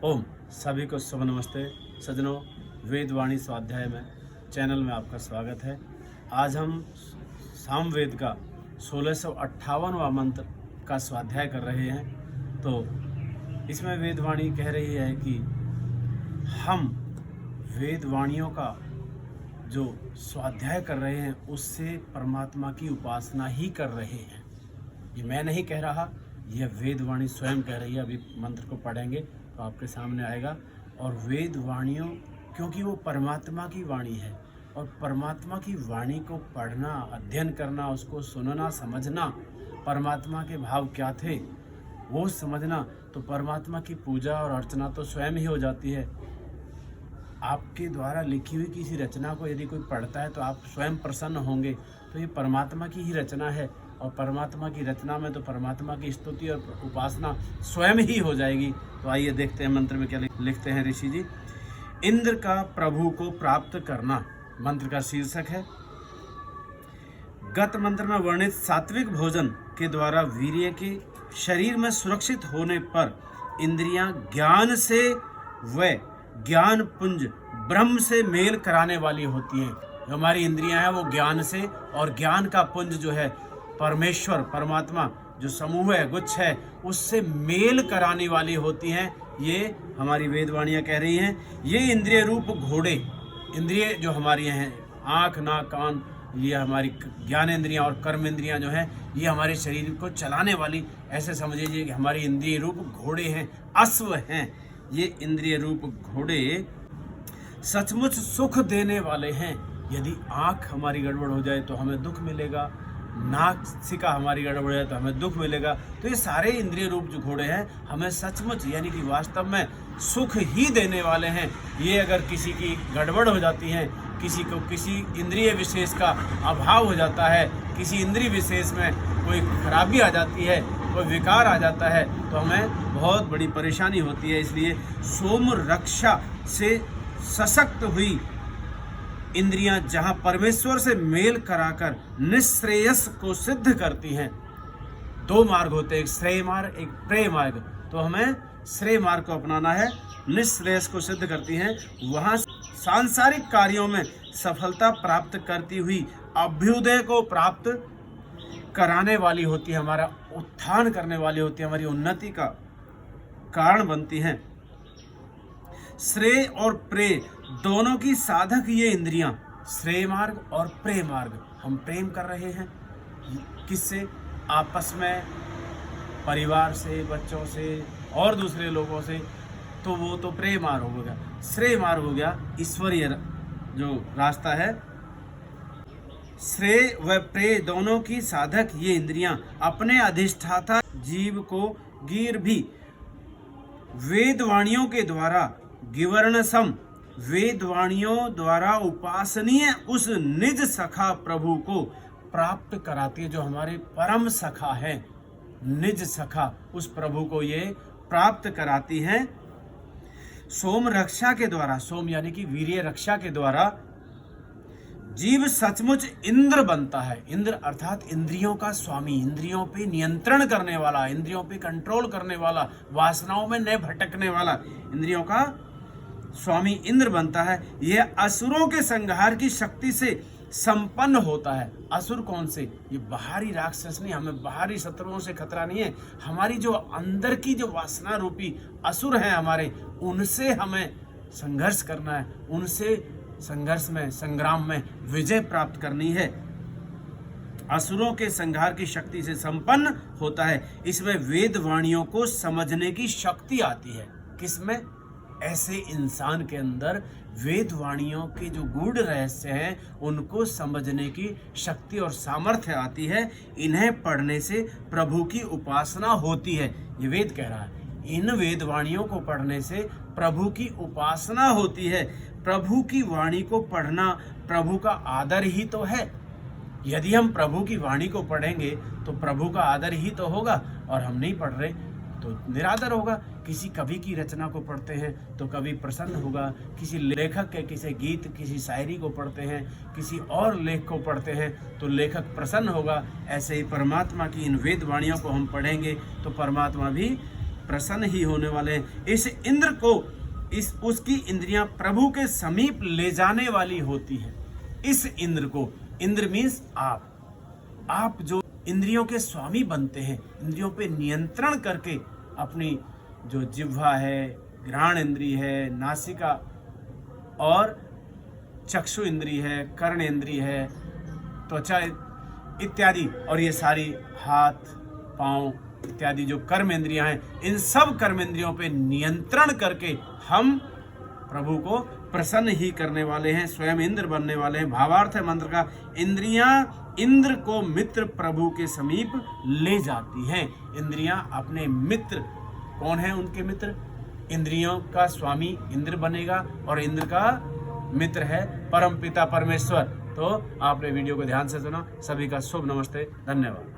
ओम सभी को शुभ नमस्ते सज्जनों। वेदवाणी स्वाध्याय में चैनल में आपका स्वागत है। आज हम सामवेद का 1658वां मंत्र का स्वाध्याय कर रहे हैं। तो इसमें वेदवाणी कह रही है कि हम वेदवाणियों का जो स्वाध्याय कर रहे हैं उससे परमात्मा की उपासना ही कर रहे हैं। ये मैं नहीं कह रहा, यह वेदवाणी स्वयं कह रही है। अभी मंत्र को पढ़ेंगे तो आपके सामने आएगा। और वेदवाणियों, क्योंकि वो परमात्मा की वाणी है और परमात्मा की वाणी को पढ़ना, अध्ययन करना, उसको सुनना, समझना, परमात्मा के भाव क्या थे वो समझना, तो परमात्मा की पूजा और अर्चना तो स्वयं ही हो जाती है। आपके द्वारा लिखी हुई किसी रचना को यदि कोई पढ़ता है तो आप स्वयं प्रसन्न होंगे। तो ये परमात्मा की ही रचना है और परमात्मा की रचना में तो परमात्मा की स्तुति और उपासना स्वयं ही हो जाएगी। तो आइए देखते हैं मंत्र में क्या लिखते हैं ऋषि जी। इंद्र का प्रभु को प्राप्त करना मंत्र का शीर्षक है। गत मंत्र में वर्णित सात्विक भोजन के द्वारा वीर्य के शरीर में सुरक्षित होने पर इंद्रियां ज्ञान से व ज्ञान पुंज ब्रह्म से मेल कराने वाली होती हैं। जो हमारी इंद्रियां हैं वो ज्ञान से, और ज्ञान का पुंज जो है परमेश्वर, परमात्मा जो समूह है, गुच्छ है, उससे मेल कराने वाली होती हैं। ये हमारी वेदवाणियाँ कह रही हैं। ये इंद्रिय रूप घोड़े, इंद्रिय जो हमारी हैं, आँख, नाक, कान, ये हमारी ज्ञान इंद्रियाँ और कर्म इंद्रियाँ जो हैं, ये हमारे शरीर को चलाने वाली, ऐसे समझिए कि हमारी इंद्रिय रूप घोड़े हैं, अश्व हैं। ये इंद्रिय रूप घोड़े सचमुच सुख देने वाले हैं। यदि आँख हमारी गड़बड़ हो जाए तो हमें दुख मिलेगा, नासिका हमारी गड़बड़ हो जाए तो हमें दुख मिलेगा। तो ये सारे इंद्रिय रूप जो घोड़े हैं हमें सचमुच यानी कि वास्तव में सुख ही देने वाले हैं। ये अगर किसी की गड़बड़ हो जाती है, किसी को किसी इंद्रिय विशेष का अभाव हो जाता है, किसी इंद्रिय विशेष में कोई खराबी आ जाती है, कोई विकार आ जाता है, तो हमें बहुत बड़ी परेशानी होती है। इसलिए सोम रक्षा से सशक्त हुई इंद्रियां जहां परमेश्वर से मेल कराकर निश्रेयस को सिद्ध करती हैं। दो मार्ग होते हैं, एक श्रेय मार्ग, एक प्रेय मार्ग। तो हमें श्रेय मार्ग को अपनाना है। निश्रेयस को सिद्ध करती हैं, वहां सांसारिक कार्यों में सफलता प्राप्त करती हुई अभ्युदय को प्राप्त कराने वाली होती है, हमारा उत्थान करने वाली होती है, हमारी उन्नति का कारण बनती हैं। श्रेय और प्रेय दोनों की साधक ये इंद्रियां, श्रेय मार्ग और प्रेय मार्ग। हम प्रेम कर रहे हैं किससे? आपस में, परिवार से, बच्चों से और दूसरे लोगों से, तो वो तो प्रेय मार्ग हो गया। श्रेय मार्ग हो गया ईश्वरीय जो रास्ता है। श्रेय व प्रेय दोनों की साधक ये इंद्रियां अपने अधिष्ठाता जीव को गिर भी वेदवाणियों के द्वारा गिवर्णसम, वेदवाणियों द्वारा उपासनीय उस निज सखा प्रभु को प्राप्त कराती है। जो हमारे परम सखा है, निज सखा, उस प्रभु को ये प्राप्त कराती हैं। सोम रक्षा के द्वारा, सोम यानी कि वीर्य रक्षा के द्वारा जीव सचमुच इंद्र बनता है। इंद्र अर्थात इंद्रियों का स्वामी, इंद्रियों पे नियंत्रण करने वाला, इंद्रियों पे कंट्रोल करने वाला, वासनाओं में न भटकने वाला, इंद्रियों का स्वामी इंद्र बनता है। यह असुरों के संहार की शक्ति से संपन्न होता है। असुर कौन से? ये बाहरी राक्षस नहीं, हमें बाहरी शत्रुओं से खतरा नहीं है। हमारी जो अंदर की जो वासना रूपी असुर हैं हमारे, उनसे हमें संघर्ष करना है, उनसे संघर्ष में, संग्राम में विजय प्राप्त करनी है। असुरों के संहार की शक्ति से संपन्न होता है। इसमें वेदवाणियों को समझने की शक्ति आती है। किसमें? ऐसे इंसान के अंदर वेदवाणियों के जो गूढ़ रहस्य हैं उनको समझने की शक्ति और सामर्थ्य आती है। इन्हें पढ़ने से प्रभु की उपासना होती है। ये वेद कह रहा है, इन वेदवाणियों को पढ़ने से प्रभु की उपासना होती है। प्रभु की वाणी को पढ़ना प्रभु का आदर ही तो है। यदि हम प्रभु की वाणी को पढ़ेंगे तो प्रभु का आदर ही तो होगा, और हम नहीं पढ़ रहे तो निरादर होगा। किसी कवि की रचना को पढ़ते हैं तो कवि प्रसन्न होगा, किसी लेखक के किसी गीत, किसी शायरी को पढ़ते हैं, किसी और लेख को पढ़ते हैं तो लेखक प्रसन्न होगा। ऐसे ही परमात्मा की इन वेद वाणियों को हम पढ़ेंगे तो परमात्मा भी प्रसन्न ही होने वाले हैं। इस इंद्र को उसकी इंद्रियां प्रभु के समीप ले जाने वाली होती है। इस इंद्र को, इंद्र मीन्स आप जो इंद्रियों के स्वामी बनते हैं, इंद्रियों पे नियंत्रण करके अपनी जो जिह्वा है, घ्राण इंद्रिय है, नासिका और चक्षु इंद्रिय है, कर्ण इंद्रिय है, त्वचा इत्यादि, और ये सारी हाथ पांव इत्यादि जो कर्म इंद्रियां हैं, इन सब कर्म इंद्रियों पे नियंत्रण करके हम प्रभु को प्रसन्न ही करने वाले हैं, स्वयं इंद्र बनने वाले हैं। भावार्थ है मंत्र का, इंद्रियां इंद्र को मित्र प्रभु के समीप ले जाती हैं। इंद्रियां अपने मित्र, कौन है उनके मित्र? इंद्रियों का स्वामी इंद्र बनेगा और इंद्र का मित्र है परम पिता परमेश्वर। तो आपने वीडियो को ध्यान से सुना। सभी का शुभ नमस्ते, धन्यवाद।